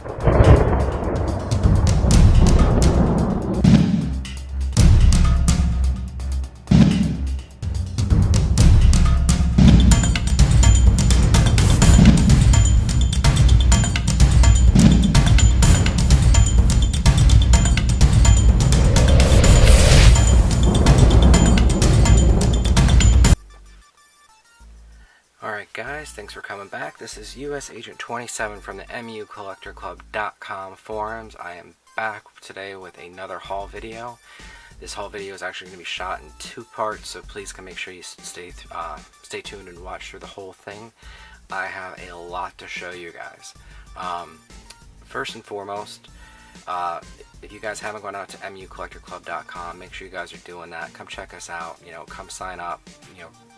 Alright guys, thanks for coming back. This is US Agent 27 from the MUCollectorClub.com forums. I am back today with another haul video. This haul video is actually going to be shot in 2 parts, so please make sure you stay tuned and watch through the whole thing. I have a lot to show you guys. First and foremost, if you guys haven't gone out to MUCollectorClub.com, make sure you guys are doing that. Come check us out. Come sign up.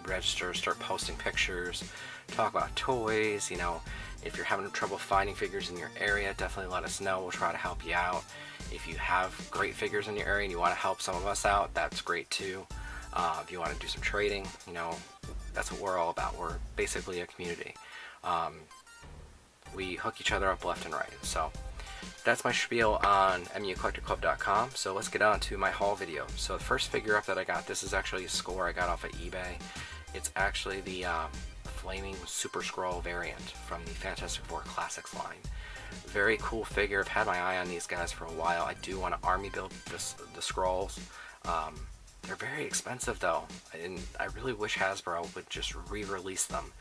Register, start posting pictures, talk about toys. If you're having trouble finding figures in your area, definitely let us know. We'll try to help you out. If you have great figures in your area and you want to help some of us out, that's great too. If you want to do some trading, that's what we're all about. We're basically a community. We hook each other up left and right. So that's my spiel on MUCollectorClub.com. So let's get on to my haul video. So the first figure up that I got, this is actually a score I got off of eBay. It's actually the Flaming Super Skrull variant from the Fantastic Four Classics line. Very cool figure. I've had my eye on these guys for a while. I do want to army build the Skrulls. They're very expensive though, and I really wish Hasbro would just re-release them.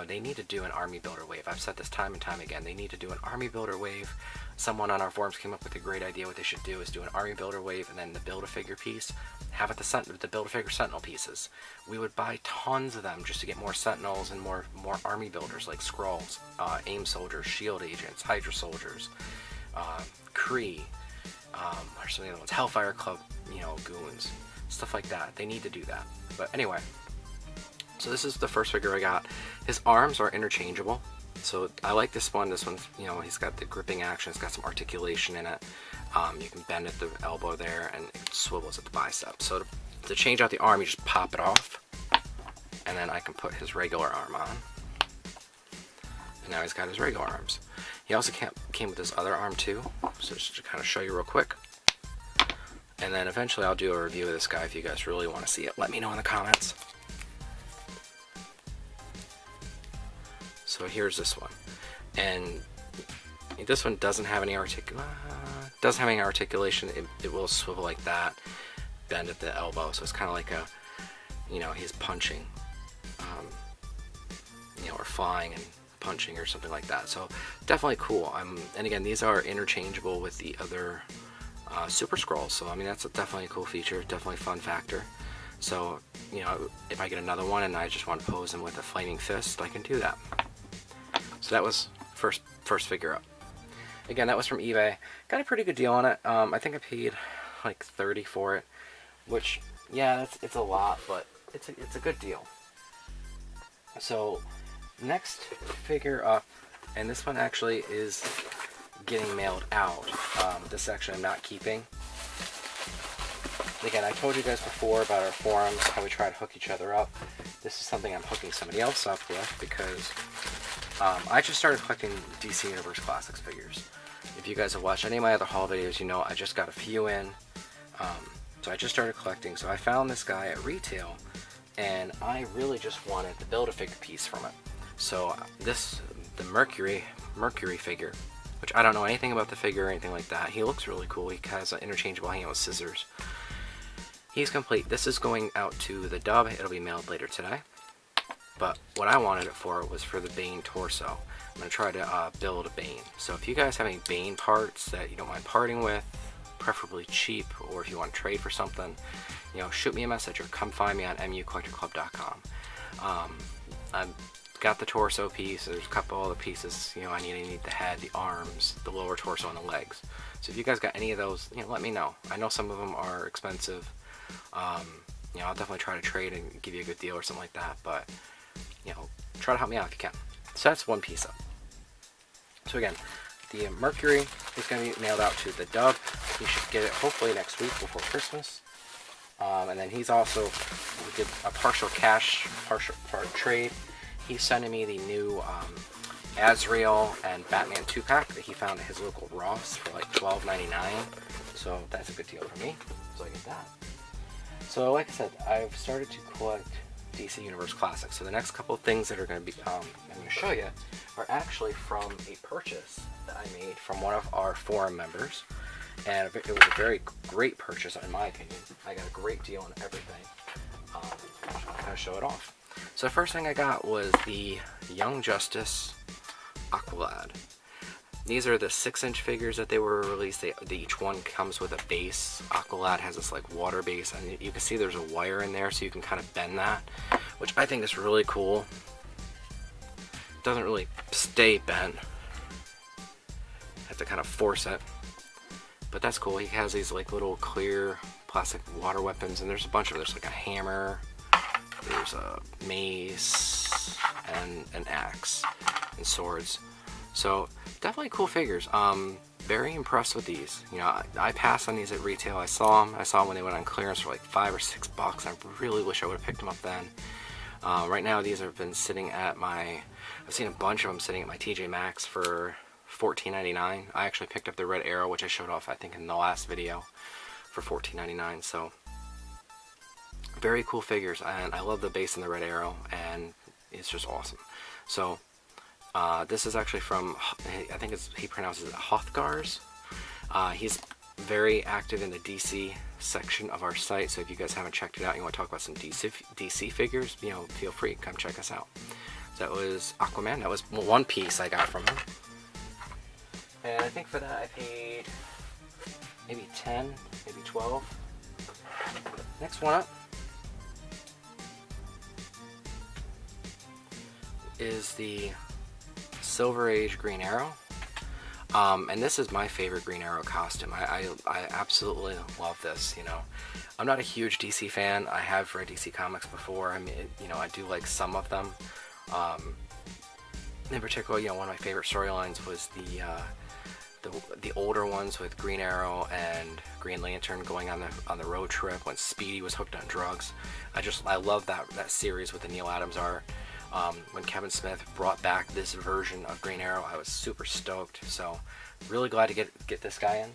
They need to do an army builder wave. I've said this time and time again. They need to do an army builder wave. Someone on our forums came up with a great idea. What they should do is do an army builder wave and then the Build-A-Figure piece. Have it the Build-A-Figure Sentinel pieces. We would buy tons of them just to get more Sentinels and more army builders like Skrulls, AIM soldiers, Shield agents, Hydra soldiers, Kree, or some of the other ones, Hellfire Club, goons, stuff like that. They need to do that. But anyway. So this is the first figure I got. His arms are interchangeable. So I like this one. This one, he's got the gripping action. It's got some articulation in it. You can bend at the elbow there, and it swivels at the bicep. So to change out the arm, you just pop it off, and then I can put his regular arm on. And now he's got his regular arms. He also came with this other arm too. So just to kind of show you real quick. And then eventually I'll do a review of this guy if you guys really want to see it. Let me know in the comments. So here's this one, and this one doesn't have any articulation. It will swivel like that, bend at the elbow. So it's kind of like he's punching, or flying and punching or something like that. So definitely cool. And again, these are interchangeable with the other Super Skrulls. So I mean, that's definitely a cool feature. Definitely fun factor. So if I get another one and I just want to pose him with a flaming fist, I can do that. So that was first figure up. Again, that was from eBay. Got a pretty good deal on it. I think I paid like $30 for it, which, yeah, it's a lot, but it's a good deal. So next figure up, and this one actually is getting mailed out. This section I'm not keeping. Again, I told you guys before about our forums, how we try to hook each other up. This is something I'm hooking somebody else up with because I just started collecting DC Universe Classics figures. If you guys have watched any of my other haul videos, I just got a few in. So I just started collecting. So I found this guy at retail, and I really just wanted the Build-A-Figure piece from it. So the Mercury figure, which I don't know anything about the figure or anything like that. He looks really cool. He has an interchangeable hand with scissors. He's complete. This is going out to the Dub. It'll be mailed later today. But what I wanted it for was for the Bane torso. I'm going to try to build a Bane. So if you guys have any Bane parts that you don't mind parting with, preferably cheap, or if you want to trade for something, shoot me a message or come find me on MUCollectorClub.com. I've got the torso piece. There's a couple other pieces. I need the head, the arms, the lower torso, and the legs. So if you guys got any of those, let me know. I know some of them are expensive. I'll definitely try to trade and give you a good deal or something like that, but try to help me out if you can. So that's one piece up. So again, the Mercury is going to be mailed out to the Dub. He should get it hopefully next week before Christmas. And then he's also, we did a partial cash, partial trade. He's sending me the new Azrael and Batman 2-pack that he found at his local Ross for like $12.99. So that's a good deal for me. So I get that. So like I said, I've started to collect DC Universe Classics. So the next couple of things that are going to be, I'm going to show you, are actually from a purchase that I made from one of our forum members. And it was a very great purchase, in my opinion. I got a great deal on everything. I'll kind of show it off. So the first thing I got was the Young Justice Aqualad. These are the 6-inch figures that they were released. Each one comes with a base. Aqualad has this like water base, and you can see there's a wire in there, so you can kind of bend that, which I think is really cool. It doesn't really stay bent. Have to kind of force it, but that's cool. He has these like little clear plastic water weapons, and there's a bunch of them. There's like a hammer, there's a mace, and an axe, and swords. So definitely cool figures. Very impressed with these. You know, I passed on these at retail. I saw them when they went on clearance for like $5 or $6. I really wish I would have picked them up then. Right now these have been sitting at I've seen a bunch of them sitting at my TJ Maxx for $14.99. I actually picked up the Red Arrow, which I showed off I think in the last video, for $14.99. So very cool figures, and I love the base in the Red Arrow, and it's just awesome. So this is actually from, I think he pronounces it Hothgars. He's very active in the DC section of our site, so if you guys haven't checked it out and you want to talk about some DC figures, you know, feel free, come check us out. So that was Aquaman. That was one piece I got from him. And I think for that I paid maybe 10, maybe 12. Next one up is the Silver Age Green Arrow. And this is my favorite Green Arrow costume. I absolutely love this. You know, I'm not a huge DC fan. I have read DC comics before. I mean, you know, I do like some of them. In particular, you know, one of my favorite storylines was the older ones with Green Arrow and Green Lantern going on the road trip when Speedy was hooked on drugs. I love that series with the Neil Adams art. When Kevin Smith brought back this version of Green Arrow, I was super stoked. So really glad to get this guy in.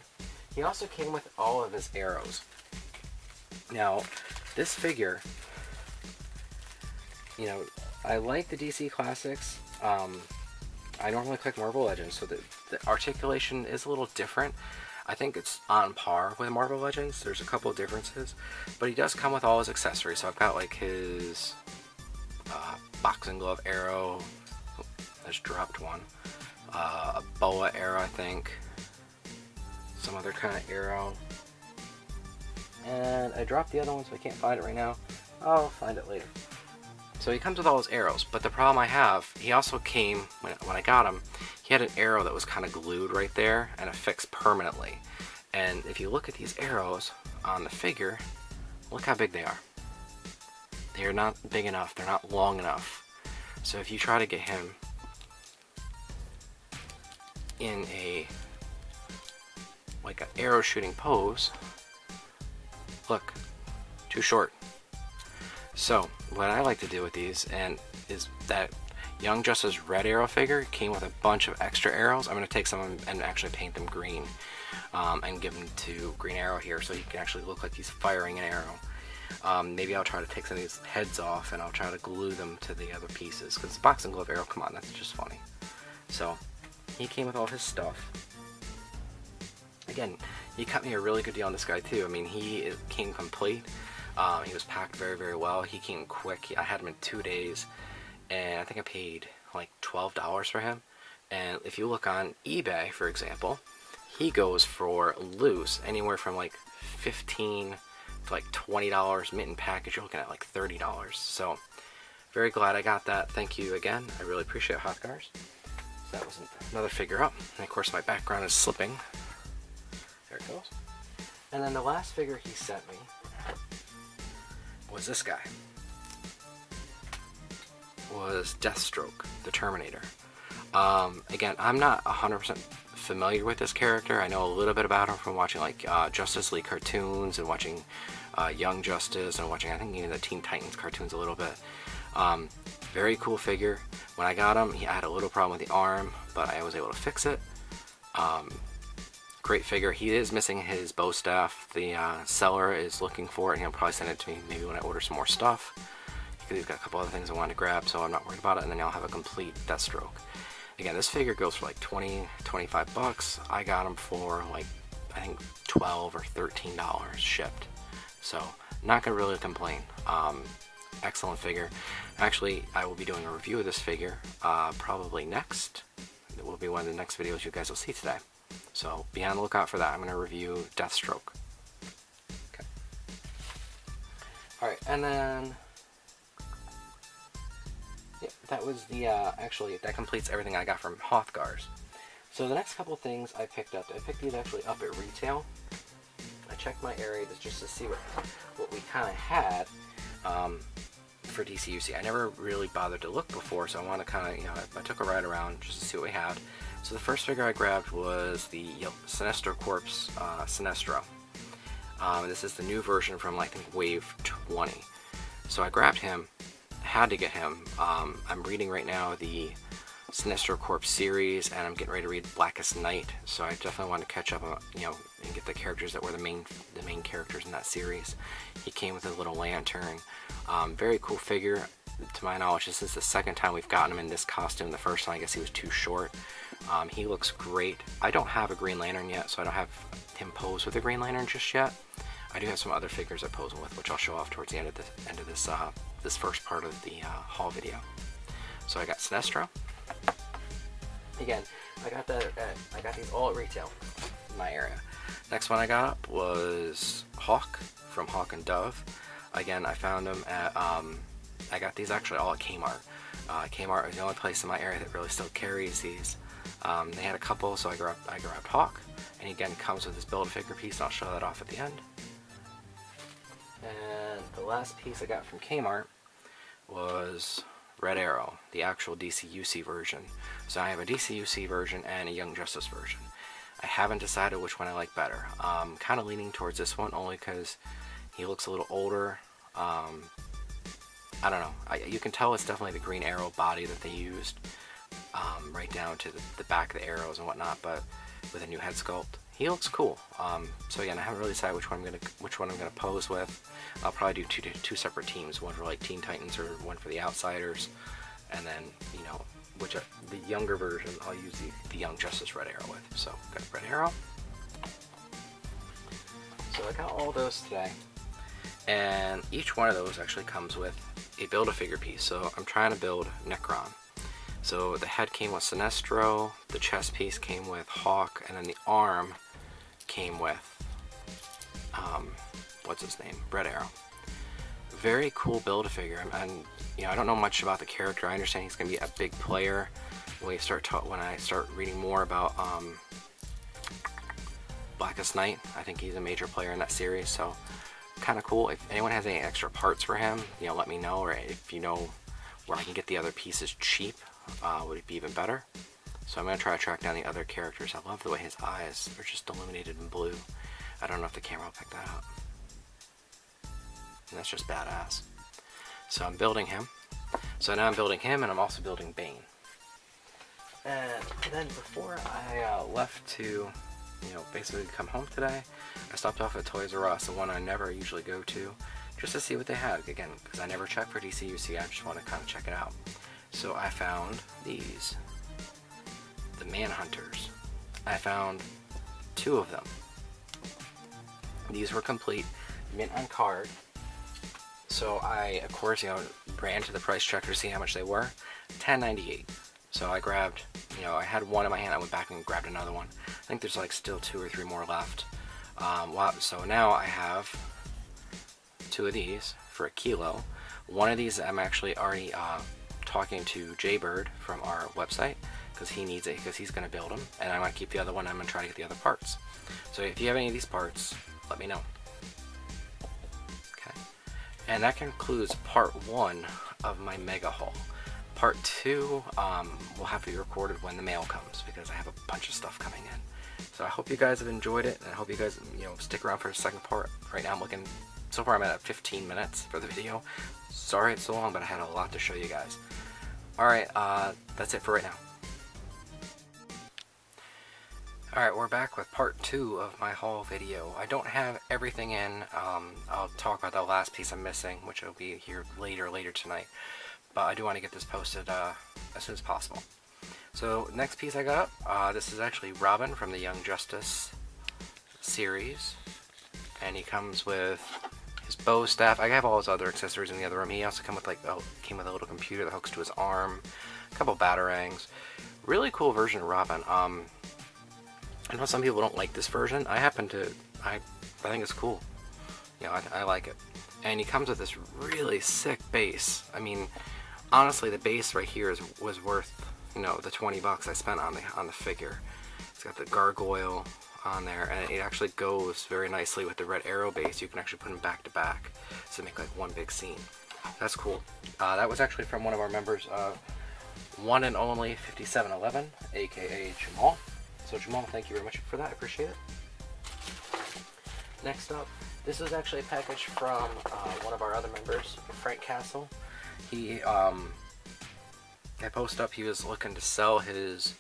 He also came with all of his arrows. Now, this figure, you know, I like the DC Classics. I normally collect Marvel Legends, so the articulation is a little different. I think it's on par with Marvel Legends. There's a couple of differences, but he does come with all his accessories. So I've got like his boxing glove arrow. Oh, I just dropped one. A boa arrow, I think. Some other kind of arrow. And I dropped the other one, so I can't find it right now. I'll find it later. So he comes with all his arrows, but the problem I have, he also came, when I got him, he had an arrow that was kind of glued right there and affixed permanently. And if you look at these arrows on the figure, look how big they are. They are not big enough, they're not long enough. So if you try to get him in like an arrow shooting pose, look, too short. So what I like to do with these is that Young Justice Red Arrow figure came with a bunch of extra arrows. I'm going to take some of them and actually paint them green and give them to Green Arrow here so he can actually look like he's firing an arrow. Maybe I'll try to take some of these heads off and I'll try to glue them to the other pieces, because the boxing glove arrow, come on, that's just funny. So he came with all his stuff. Again, he cut me a really good deal on this guy too. I mean, he came complete. He was packed very, very well. He came quick. I had him in 2 days, and I think I paid like $12 for him. And if you look on eBay, for example, he goes for loose anywhere from like $15 to like $20. Mint and package, you're looking at like $30. So very glad I got that. Thank you again. I really appreciate Hothgars. So that was another figure up. And of course my background is slipping. There it goes. And then the last figure he sent me was this guy. Was Deathstroke, the Terminator. Again, I'm not 100% familiar with this character. I know a little bit about him from watching like Justice League cartoons and watching Young Justice and watching, I think, even the Teen Titans cartoons a little bit. Very cool figure. When I got him, I had a little problem with the arm, but I was able to fix it. Great figure. He is missing his bow staff. The seller is looking for it, and he'll probably send it to me maybe when I order some more stuff, because he's got a couple other things I wanted to grab, so I'm not worried about it. And then I'll have a complete Deathstroke. Again, this figure goes for like 20-25 bucks. I got him for like, I think $12 or $13 shipped. So not gonna really complain. Excellent figure. Actually, I will be doing a review of this figure probably next. It will be one of the next videos you guys will see today. So be on the lookout for that. I'm going to review Deathstroke. Okay. Alright, and then yeah, that was the actually that completes everything I got from Hothgars. So the next couple things I picked up, I picked these actually up at retail. I checked my area just to see what we kind of had. For DCUC. I never really bothered to look before, so I want to kind of, I took a ride around just to see what we had. So the first figure I grabbed was the Sinestro Corps Sinestro. This is the new version from, I think, Wave 20. So I grabbed him, had to get him. I'm reading right now the Sinestro Corps series, and I'm getting ready to read Blackest Night, so I definitely want to catch up, and get the characters that were the main characters in that series. He came with a little lantern. Very cool figure. To my knowledge, this is the second time we've gotten him in this costume. The first time, I guess he was too short. He looks great. I don't have a Green Lantern yet, so I don't have him pose with a Green Lantern just yet. I do have some other figures I pose him with, which I'll show off towards the end of this first part of the haul video. So I got Sinestro. Again, I got these all at retail in my area. Next one I got up was Hawk from Hawk and Dove. Again, I found them at, I got these actually all at Kmart. Kmart is the only place in my area that really still carries these. They had a couple, so I grabbed Hawk. And again, it comes with this Build-A-Figure piece, and I'll show that off at the end. And the last piece I got from Kmart was Red Arrow, the actual DCUC version. So I have a DCUC version and a Young Justice version. I haven't decided which one I like better. Kind of leaning towards this one only because he looks a little older. I don't know. You can tell it's definitely the Green Arrow body that they used, right down to the back of the arrows and whatnot, but with a new head sculpt. He looks cool. So again, I haven't really decided which one I'm gonna pose with. I'll probably do two separate teams, one for like Teen Titans or one for the Outsiders, and then the younger version I'll use the Young Justice Red Arrow with. So got Red Arrow. So I got all those today, and each one of those actually comes with a Build-A-Figure piece. So I'm trying to build Necron. So the head came with Sinestro, the chest piece came with Hawk, and then the arm came with, what's his name? Red Arrow. Very cool Build-A-Figure, and I don't know much about the character. I understand he's going to be a big player when I start reading more about Blackest Night. I think he's a major player in that series, so kind of cool. If anyone has any extra parts for him, let me know, or if you know where I can get the other pieces cheap, would it be even better? So I'm going to try to track down the other characters. I love the way his eyes are just illuminated in blue. I don't know if the camera will pick that up. And that's just badass. So I'm building him. So now I'm building him, and I'm also building Bane. And then before I left to, basically come home today, I stopped off at Toys R Us, the one I never usually go to, just to see what they had. Again, because I never check for DCUC, I just want to kind of check it out. So I found these, the Manhunters. I found 2 of them. These were complete, mint on card. So I, of course, ran to the price checker to see how much they were. $10.98. So I grabbed, I had one in my hand. I went back and grabbed another one. I think there's like still 2 or 3 more left. So now I have 2 of these for $1. One of these I'm actually already talking to Jaybird from our website, because he needs it, because he's going to build them, and I might keep the other one. I'm going to try to get the other parts. So if you have any of these parts, let me know. Okay, and that concludes part 1 of my mega haul. Part 2 will have to be recorded when the mail comes, because I have a bunch of stuff coming in. So I hope you guys have enjoyed it, and I hope you guys stick around for the second part. Right now I'm looking, so far I'm at 15 minutes for the video. Sorry it's so long, but I had a lot to show you guys. Alright, that's it for right now. Alright, we're back with part 2 of my haul video. I don't have everything in. I'll talk about the last piece I'm missing, which will be here later tonight. But I do want to get this posted as soon as possible. So, next piece I got, this is actually Robin from the Young Justice series. And he comes with his bow staff. I have all his other accessories in the other room. He also came with a little computer that hooks to his arm, a couple batarangs. Really cool version of Robin. I know some people don't like this version. I think it's cool. You know, I like it. And he comes with this really sick base. I mean, honestly, the base right here was worth, you know, the 20 bucks I spent on the figure. It's got the gargoyle on there, and it actually goes very nicely with the Red Arrow base. You can actually put them back to back to make like one big scene. That's cool. That was actually from one of our members, one and only 5711, aka Jamal. So Jamal, thank you very much for that. I appreciate it. Next up, this is actually a package from one of our other members, Frank Castle. I posted up he was looking to sell his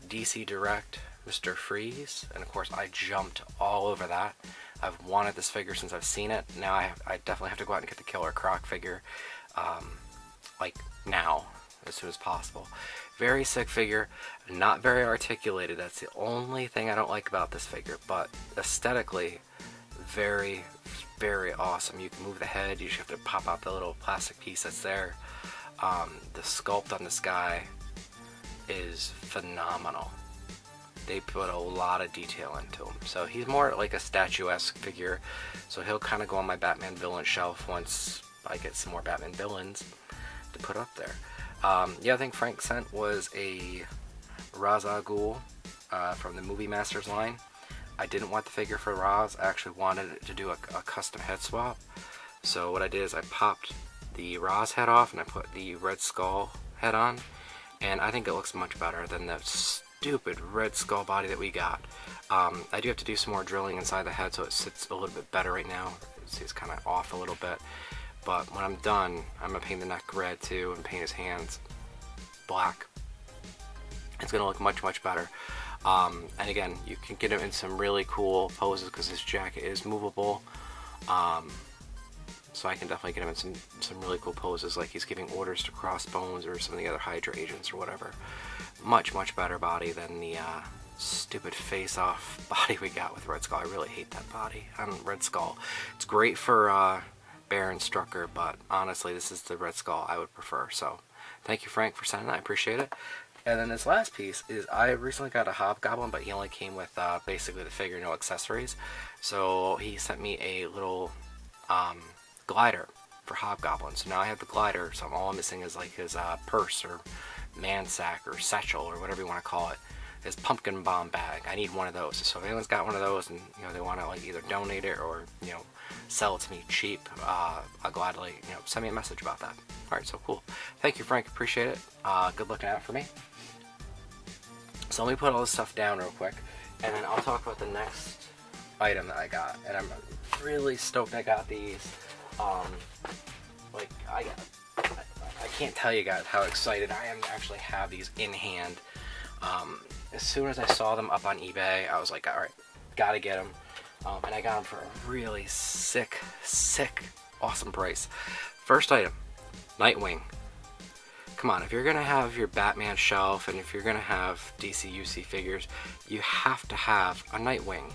DC Direct Mr. Freeze, and of course I jumped all over that. I've wanted this figure since I've seen it. Now I definitely have to go out and get the Killer Croc figure, like now, as soon as possible. Very sick figure, not very articulated. That's the only thing I don't like about this figure, but aesthetically, very, very awesome. You can move the head, you just have to pop out the little plastic piece that's there. The sculpt on this guy is phenomenal. They put a lot of detail into him. So he's more like a statuesque figure, so he'll kind of go on my Batman villain shelf once I get some more Batman villains to put up there. The other thing Frank sent was a Ra's al Ghul from the Movie Masters line. I didn't want the figure for Ra's. I actually wanted to do a custom head swap. So what I did is I popped the Ra's head off and I put the Red Skull head on. And I think it looks much better than the stupid Red Skull body that we got. I do have to do some more drilling inside the head so it sits a little bit better right now. It's kind of off a little bit. But when I'm done, I'm going to paint the neck red too and paint his hands black. It's going to look much, much better. And again, you can get him in some really cool poses because his jacket is movable. So I can definitely get him in some really cool poses, like he's giving orders to Crossbones or some of the other Hydra agents or whatever. Much, much better body than the stupid face-off body we got with Red Skull. I really hate that body on Red Skull. It's great for Baron Strucker, but honestly, this is the Red Skull I would prefer. So thank you, Frank, for sending that. I appreciate it. And then this last piece is I recently got a Hobgoblin, but he only came with basically the figure, no accessories. So he sent me a little glider for Hobgoblin. So now I have the glider, so all I'm missing is like his purse or man sack or satchel or whatever you want to call it. His pumpkin bomb bag. I need one of those. So if anyone's got one of those and they want to like either donate it or sell it to me cheap, I'll gladly send me a message about that. Alright, so cool. Thank you, Frank. Appreciate it. Good looking out for me. So let me put all this stuff down real quick, and then I'll talk about the next item that I got. And I'm really stoked I got these. I can't tell you guys how excited I am to actually have these in hand. As soon as I saw them up on eBay, I was like, alright, gotta get them. And I got them for a really sick, awesome price. First item, Nightwing. Come on, if you're gonna have your Batman shelf and if you're gonna have DC/UC figures, you have to have a Nightwing.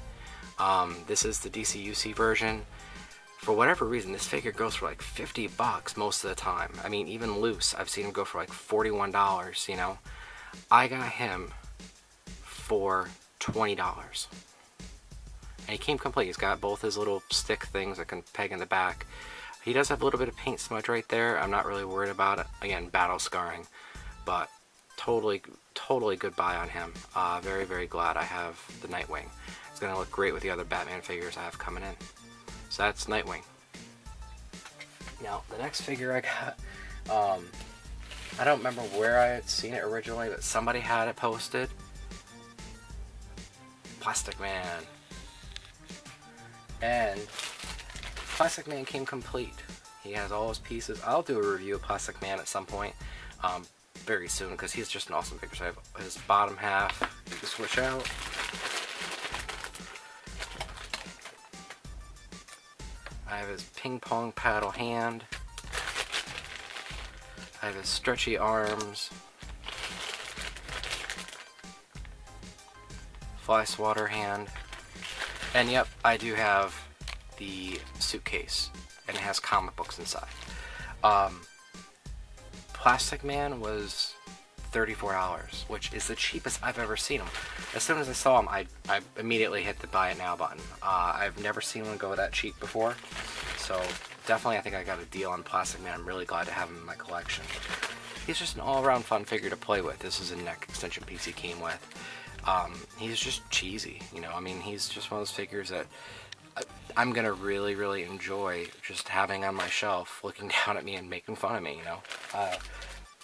This is the DC/UC version. For whatever reason, this figure goes for like 50 bucks most of the time. I mean, even loose, I've seen him go for like $41, I got him for $20. And he came complete. He's got both his little stick things that can peg in the back. He does have a little bit of paint smudge right there. I'm not really worried about it. Again, battle scarring. But totally good buy on him. Very, very glad I have the Nightwing. It's going to look great with the other Batman figures I have coming in. So that's Nightwing. Now, the next figure I got, I don't remember where I had seen it originally, but somebody had it posted. Plastic Man. And Plastic Man came complete. He has all his pieces. I'll do a review of Plastic Man at some point, very soon, because he's just an awesome figure. So I have his bottom half. You can switch out. I have his ping pong paddle hand. I have his stretchy arms. Fly swatter hand. And yep, I do have the suitcase, and it has comic books inside. Plastic Man was $34, which is the cheapest I've ever seen him. As soon as I saw him, I immediately hit the buy it now button. I've never seen one go that cheap before, so definitely I think I got a deal on Plastic Man. I'm really glad to have him in my collection. He's just an all-around fun figure to play with. This is a neck extension piece he came with. He's just cheesy, you know. I mean, he's just one of those figures that I'm gonna really, really enjoy just having on my shelf, looking down at me and making fun of me, you know.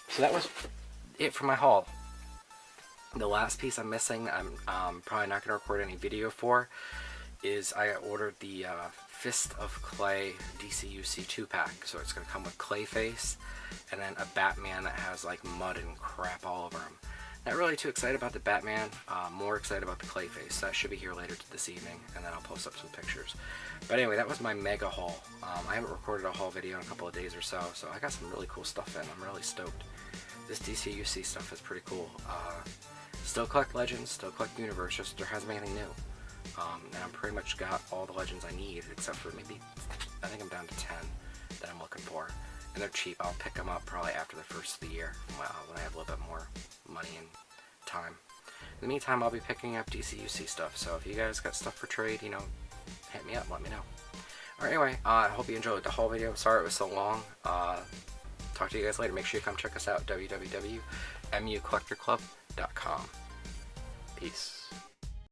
So that was it for my haul. The last piece I'm missing, I'm probably not gonna record any video for, is I ordered the Fist of Clay DCUC 2-pack. So it's gonna come with Clayface and then a Batman that has like mud and crap all over him. Not really too excited about the Batman, more excited about the Clayface. That should be here later this evening, and then I'll post up some pictures. But anyway, that was my mega haul. I haven't recorded a haul video in a couple of days or so, so I got some really cool stuff in. I'm really stoked. This DCUC stuff is pretty cool. Still collect Legends, still collect Universe, just there hasn't been anything new. And I'm pretty much got all the Legends I need, except for maybe, I think I'm down to 10 that I'm looking for. And they're cheap. I'll pick them up probably after the first of the year, when I have a little bit more money and time. In the meantime, I'll be picking up DCUC stuff, so if you guys got stuff for trade, you know, hit me up, let me know. Alright, anyway, I hope you enjoyed the whole video. Sorry it was so long. Talk to you guys later. Make sure you come check us out, www.mucollectorclub.com. Peace.